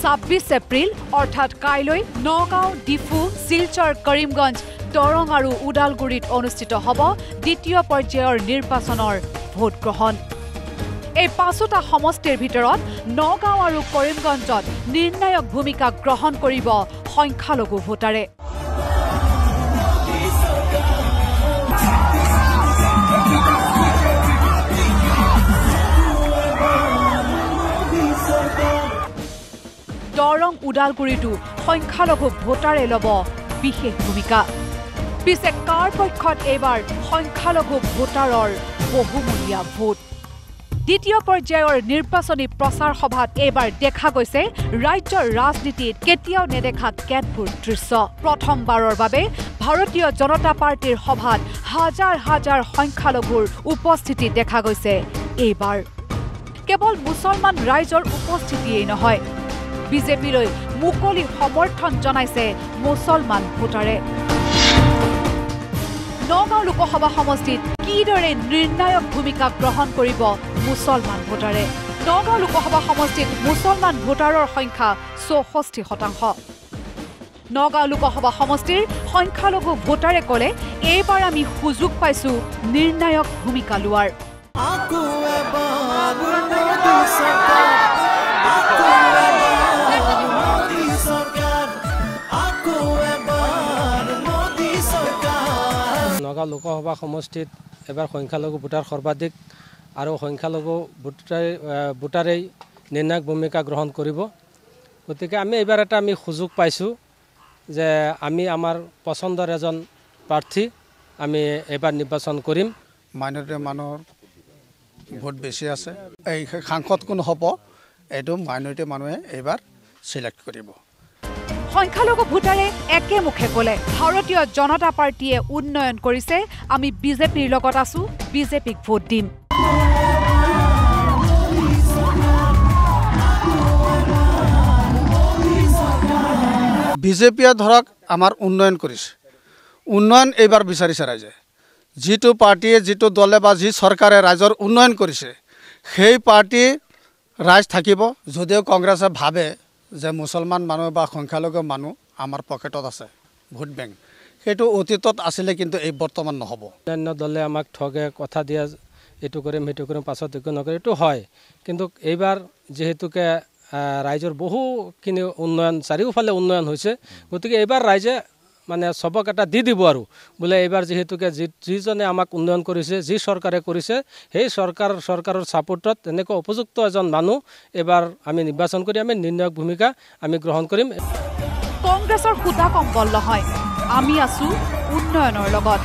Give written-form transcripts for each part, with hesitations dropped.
26 এপ্ৰিল অৰ্থাৎ কাইলৈ নগাঁও, ডিফু, শিলচৰ, কৰিমগঞ্জ, দৰং আৰু ওদালগুৰিত অনুষ্ঠিত হ'ব দ্বিতীয় পৰ্যায়ৰ নিৰ্বাচনৰ ভোট গ্ৰহণ। এই পাঁচোটা সমষ্টিৰ ভিতৰত নগাঁও আৰু কৰিমগঞ্জত নিৰ্ণায়ক ভূমিকা গ্ৰহণ কৰিব সংখ্যালঘু ভোটাৰে। দৰং, ওদালগুৰিতো সংখ্যালঘু ভোটাৰে ল'ব বিশেষ ভূমিকা। পিছে কাৰ পক্ষত এইবাৰ সংখ্যালঘু ভোটাৰৰ বহুমূলীয়া ভোট? দ্বিতীয় পৰ্যায়ৰ নিৰ্বাচনী প্ৰচাৰ সভাত এইবাৰ দেখা গৈছে ৰাজ্যৰ ৰাজনীতিত কেতিয়াও নেদেখা কেতবোৰ দৃশ্য। প্ৰথমবাৰৰ বাবে ভাৰতীয় জনতা পাৰ্টীৰ সভাত হাজাৰ হাজাৰ সংখ্যালঘুৰ উপস্থিতি দেখা গৈছে এইবাৰ। কেৱল মুছলমান ৰাইজৰ উপস্থিতিয়েই নহয়, বিজেপিলৈ মুকলি সমৰ্থন জনাইছে মুছলমান ভোটাৰে। নগাঁও লোকসভা সমষ্টিত কিদৰে নিৰ্ণায়ক ভূমিকা গ্ৰহণ কৰিব মুছলমান ভোটাৰে? নগাঁও লোকসভা সমষ্টিত মুছলমান ভোটাৰৰ সংখ্যা 64%। নগাঁও লোকসভা সমষ্টিৰ সংখ্যালঘু ভোটাৰে ক'লে, এইবাৰ আমি সুযোগ পাইছো নিৰ্ণায়ক ভূমিকা লোৱাৰ। নগাঁও লোকসভা সমষ্টিত এবাৰ সংখ্যালঘু ভোটাৰ সৰ্বাধিক আৰু সংখ্যালঘু ভোটাৰেই নিৰ্ণায়ক ভূমিকা গ্ৰহণ কৰিব। গতিকে আমি এইবাৰ আমি সুযোগ পাইছোঁ যে আমি আমাৰ পচন্দৰ এজন প্ৰাৰ্থী আমি এইবাৰ নিৰ্বাচন কৰিম। মাইনৰিটি মানুহৰ ভোট বেছি আছে, এই সাংসদ কোন হ'ব এইটো মাইনৰিটি মানুহে এইবাৰ চিলেক্ট কৰিব। সংখ্যালঘু ভোটাৰে একেমুখে ক'লে, ভাৰতীয় জনতা পাৰ্টীয়ে উন্নয়ন কৰিছে, আমি বিজেপিৰ লগত আছো, বিজেপিক ভোট দিম। বিজেপিয়ে ধৰক আমাৰ উন্নয়ন কৰিছে, উন্নয়ন এইবাৰ বিচাৰিছে ৰাইজে। যিটো পাৰ্টীয়ে, যিটো দলে বা যি চৰকাৰে ৰাইজৰ উন্নয়ন কৰিছে সেই পাৰ্টী ৰাইজ থাকিব। যদিও কংগ্ৰেছে ভাবে যে মুছলমান মানুহ বা সংখ্যালঘু মানুহ আমাৰ পকেটত আছে ভোট বেংক, সেইটো অতীতত আছিলে, কিন্তু এই বৰ্তমান নহ'ব। অন্যান্য দলে আমাক ঠগে কথা দিয়া, এইটো কৰিম সেইটো কৰিম, পাছত একো নকৰে, এইটো হয়। কিন্তু এইবাৰ যিহেতুকে ৰাইজৰ বহুখিনি উন্নয়ন, চাৰিওফালে উন্নয়ন হৈছে, গতিকে এইবাৰ ৰাইজে মানে চবক এটা দি দিব আৰু বোলে এইবাৰ যিহেতুকে যিজনে আমাক উন্নয়ন কৰিছে, যি চৰকাৰে কৰিছে, সেই চৰকাৰৰ ছাপোৰ্টত এনেকুৱা উপযুক্ত এজন মানুহ এইবাৰ আমি নিৰ্বাচন কৰি আমি নিৰ্ণায়ক ভূমিকা আমি গ্ৰহণ কৰিম। কংগ্ৰেছৰ সূতা কম্বল নহয়, আমি আছো উন্নয়নৰ লগত।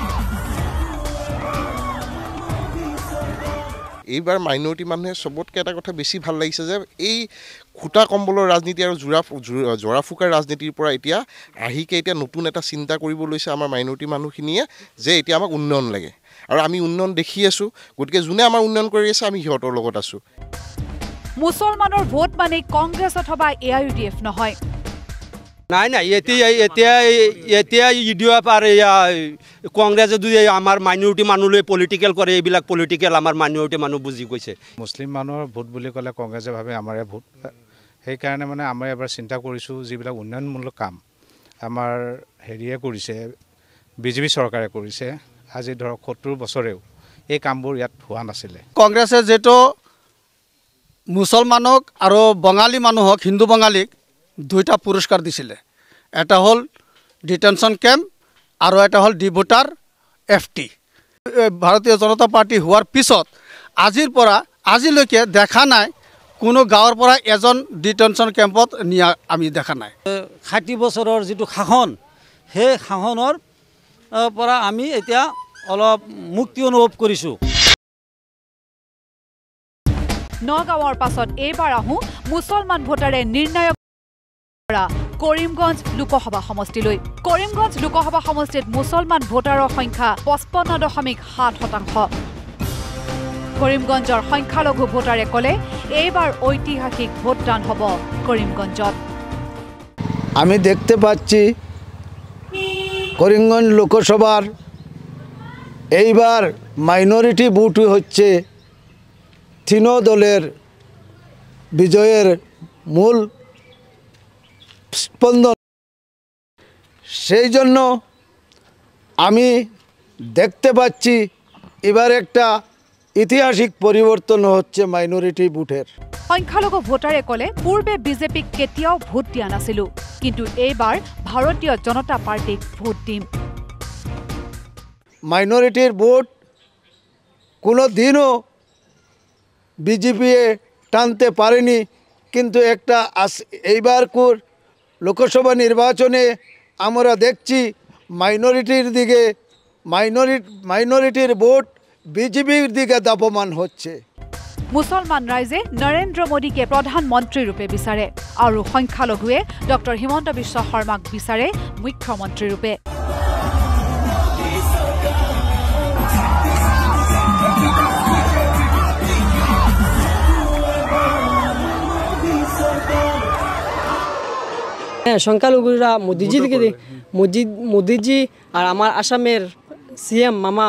এইবাৰ মাইনৰিটি মানুহে চবতকৈ এটা কথা বেছি ভাল লাগিছে যে এই খুটা কম্বলৰ ৰাজনীতি আৰু জৰা ফুকাৰ ৰাজনীতিৰ পৰা এতিয়া এতিয়া নতুন এটা চিন্তা কৰিব লৈছে আমাৰ মাইনৰিটি মানুহখিনিয়ে যে এতিয়া আমাক উন্নয়ন লাগে আৰু আমি উন্নয়ন দেখি আছোঁ। গতিকে যোনে আমাৰ উন্নয়ন কৰি আছে আমি সিহঁতৰ লগত আছোঁ। মুছলমানৰ ভোট মানে কংগ্ৰেছ অথবা AIUDF নহয়। নাই এতিয়া ইডিঅ' পাৰে কংগ্ৰেছে যদি আমাৰ মাইনৰিটি মানুহলৈ পলিটিকেল কৰে, এইবিলাক পলিটিকেল আমাৰ মাইনৰিটি মানুহ বুজি গৈছে। মুছলিম মানুহৰ ভোট বুলি ক'লে কংগ্ৰেছে ভাবে আমাৰে ভোট, সেইকাৰণে মানে আমি এবাৰ চিন্তা কৰিছোঁ যিবিলাক উন্নয়নমূলক কাম আমাৰ হেৰিয়ে কৰিছে, বিজেপি চৰকাৰে কৰিছে, আজি ধৰক 70 বছৰেও এই কামবোৰ ইয়াত হোৱা নাছিলে। কংগ্ৰেছে যিটো মুছলমানক আৰু বঙালী মানুহক, হিন্দু বঙালীক দুইটা পুৰস্কাৰ দিছিলে, এটা হ'ল ডিটেনশ্যন কেম্প আৰু এটা হ'ল ডিভোটাৰ FT। ভাৰতীয় জনতা পাৰ্টি হোৱাৰ পিছত আজিৰ পৰা আজিলৈকে দেখা নাই কোনো গাঁৱৰ পৰা এজন ডিটেনশ্যন কেম্পত নিয়া আমি দেখা নাই। 60 বছৰৰ যিটো শাসন, সেই শাসনৰ পৰা আমি এতিয়া অলপ মুক্তি অনুভৱ কৰিছোঁ। নগাঁৱৰ পাছত এইবাৰ আহোঁ মুছলমান ভোটাৰে নিৰ্ণায়ক কৰিমগঞ্জ লোকসভা সমষ্টিলৈ। কৰিমগঞ্জ লোকসভা সমষ্টিত মুছলমান ভোটাৰৰ সংখ্যা 55.7%। কৰিমগঞ্জৰ সংখ্যালঘু ভোটাৰে ক'লে, এইবাৰ ঐতিহাসিক ভোটদান হ'ব কৰিমগঞ্জত। আমি দেখতে পাচ্ছি করিমগঞ্জ লোকসভার এইবার মাইনরিটি ভোট হচ্ছে তিনো দলের বিজয়ের মূল স্পন্দন। সেই জন্য আমি দেখতে পাচ্ছি এবার একটা ঐতিহাসিক পরিবর্তন হচ্ছে মাইনরিটি ভোটের। সংখ্যালঘু ভোটাৰে ক'লে পূৰ্বে বিজেপিক কেতিয়াও ভোট দিয়া নাছিলো, কিন্তু এইবাৰ ভাৰতীয় জনতা পাৰ্টিক ভোট দিম। মাইনরিটির ভোট কোনো দিনও বিজেপি টানতে পারেনি, কিন্তু একটা এইবারকার লোকসভা নির্বাচনে আমরা দেখছি মাইনরিটির দিকে মাইনরিটির ভোট বিজেপির দিকে দাপমান হচ্ছে। মুছলমান ৰাইজে নৰেন্দ্ৰ মোদীকে প্ৰধানমন্ত্ৰী ৰূপে বিচাৰে আৰু সংখ্যালঘুৱে ডক্টৰ হিমন্ত বিশ্ব শৰ্মাক বিচাৰে মুখ্যমন্ত্ৰী ৰূপে। হ্যাঁ, সংখ্যালঘুরা মোদিজি আর আমার আসামের সিএম মামা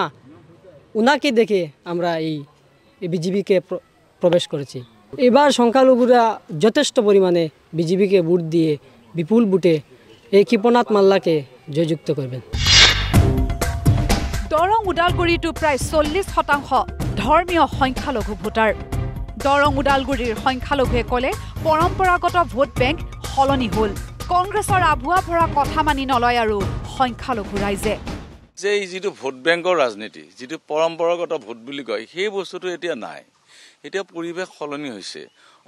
উনাকে দেখে আমরা এই বিজেপিকে প্রবেশ করেছি। এবার সংখ্যালঘুরা যথেষ্ট পরিমাণে বিজেপিকে ভোট দিয়ে বিপুল ভোটে এই কৃপনাথ মাল্লাকে জয়যুক্ত করবেন। দৰং ওদালগুৰিতো প্ৰায় 40% ধৰ্মীয় সংখ্যালঘু ভোটাৰ। দৰং ওদালগুৰিৰ সংখ্যালঘুৱে ক'লে পৰম্পৰাগত ভোট বেংক সলনি হ'ল। কংগ্ৰেছৰ আভুৱা ভৰা কথা মানি নলয় আৰু সংখ্যালঘু ৰাইজে। যে এই যিটো ভোট বেংকৰ ৰাজনীতি, যিটো পৰম্পৰাগত ভোট বুলি কয়, সেই বস্তুটো এতিয়া নাই। এতিয়া পৰিৱেশ সলনি হৈছে।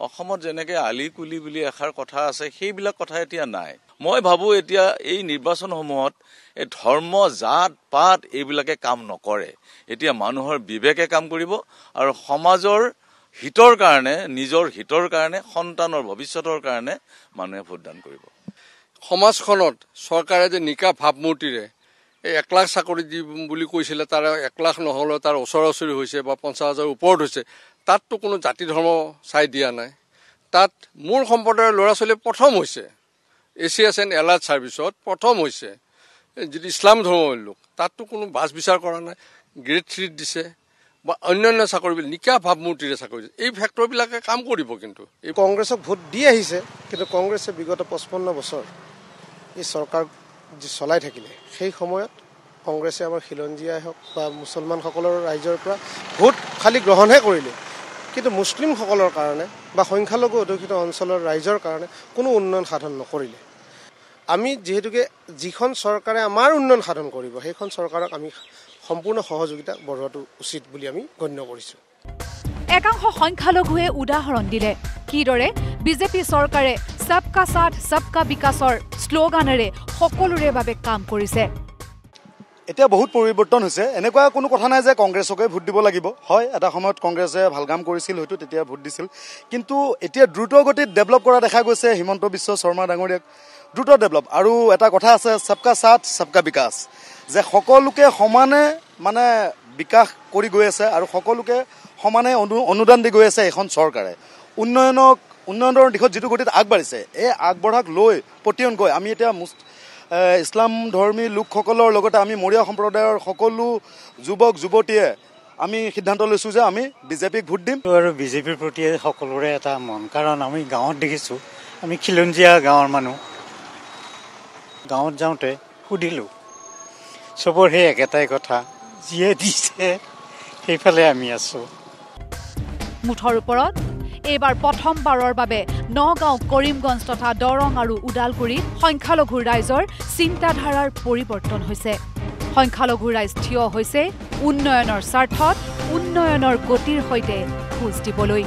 অসমত যেনেকৈ আলি কুলি বুলি এষাৰ কথা আছে, সেইবিলাক কথা এতিয়া নাই। মই ভাবোঁ এতিয়া এই নিৰ্বাচনসমূহত এই ধৰ্ম, জাত, পাত এইবিলাকে কাম নকৰে। এতিয়া মানুহৰ বিবেকে কাম কৰিব আৰু সমাজৰ হিতৰ কাৰণে, নিজৰ হিতৰ কাৰণে, সন্তানৰ ভৱিষ্যতৰ কাৰণে মানুহে ভোটদান কৰিব। সমাজখনত চৰকাৰে যে নিকা ভাৱমূৰ্তিৰে এই 1 লাখ চাকৰি দি বুলি কৈছিলে, তাৰ 1 লাখ নহ'লেও তাৰ ওচৰা ওচৰি হৈছে বা 50,000 ওপৰত হৈছে। তাততো কোনো জাতি ধৰ্ম চাই দিয়া নাই। তাত মোৰ সম্প্ৰদায়ৰ ল'ৰা ছোৱালী প্ৰথম হৈছে ACSN এলাৰ্ট ছাৰ্ভিচত প্ৰথম হৈছে যিটো ইছলাম ধৰ্মৰ লোক। তাততো কোনো বাছ বিচাৰ কৰা নাই। গ্ৰেড 3 দিছে বা অন্যান্য চাকৰিবিলাক নিকা ভাৱমূৰ্তিৰে চাকৰি দিছে। এই ফেক্টৰবিলাকে কাম কৰিব। কিন্তু এই কংগ্ৰেছক ভোট দি আহিছে, কিন্তু কংগ্ৰেছে বিগত 55 বছৰ এই চৰকাৰ যি চলাই থাকিলে, সেই সময়ত কংগ্ৰেছে আমাৰ খিলঞ্জীয়াই হওক বা মুছলমানসকলৰ ৰাইজৰ পৰা ভোট খালি গ্ৰহণহে কৰিলে, কিন্তু মুছলিমসকলৰ কাৰণে বা সংখ্যালঘু অধ্যুষিত অঞ্চলৰ ৰাইজৰ কাৰণে কোনো উন্নয়ন সাধন নকৰিলে। আমি যিহেতুকে যিখন চৰকাৰে আমাৰ উন্নয়ন সাধন কৰিব, সেইখন চৰকাৰক আমি সম্পূৰ্ণ সহযোগিতা বঢ়োৱাটো উচিত বুলি আমি গণ্য কৰিছোঁ। একাংশ সংখ্যালঘুৱে উদাহৰণ দিলে কিদৰে বিজেপি চৰকাৰে সবকা সাথ সবকা বিকাশৰ শ্লোগানেৰে সকলোৰে বাবে কাম কৰিছে। এতিয়া বহুত পৰিৱৰ্তন হৈছে। এনেকুৱা কোনো কথা নাই যে কংগ্ৰেছকে ভোট দিব লাগিব। হয়, এটা সময়ত কংগ্ৰেছে ভাল কাম কৰিছিল, হয়তো তেতিয়া ভোট দিছিল, কিন্তু এতিয়া দ্ৰুত গতিত ডেভেলপ কৰা দেখা গৈছে। হিমন্ত বিশ্ব শৰ্মা ডাঙৰীয়াক দ্ৰুত ডেভেলপ। আৰু এটা কথা আছে, সবকা সাথ সবকা বিকাশ, যে সকলোকে সমানে মানে বিকাশ কৰি গৈ আছে আৰু সকলোকে সমানে অনুদান দি গৈ আছে এখন চৰকাৰে। উন্নয়নৰ দিশত যিটো গতিত আগবাঢ়িছে, এই আগবঢ়াক লৈ পতিয়নকৈ আমি এতিয়া ইছলাম ধৰ্মী লোকসকলৰ লগতে আমি মৰিয়া সম্প্ৰদায়ৰ সকলো যুৱক যুৱতীয়ে আমি সিদ্ধান্ত লৈছোঁ যে আমি বিজেপিক ভোট দিম। আৰু বিজেপিৰ প্ৰতি সকলোৰে এটা মন, কাৰণ আমি গাঁৱত দেখিছোঁ, আমি খিলঞ্জীয়া গাঁৱৰ মানুহ। গাঁৱত যাওঁতে সুধিলোঁ, চবৰ সেই একেটাই কথা, যিয়ে দিছে সেইফালে আমি আছোঁ। মুঠৰ ওপৰত এইবাৰ প্ৰথমবাৰৰ বাবে নগাঁও, কৰিমগঞ্জ তথা দৰং আৰু ওদালগুৰিত সংখ্যালঘু ৰাইজৰ চিন্তাধাৰাৰ পৰিৱৰ্তন হৈছে। সংখ্যালঘু ৰাইজ থিয় হৈছে উন্নয়নৰ স্বাৰ্থত, উন্নয়নৰ গতিৰ সৈতে খোজ দিবলৈ।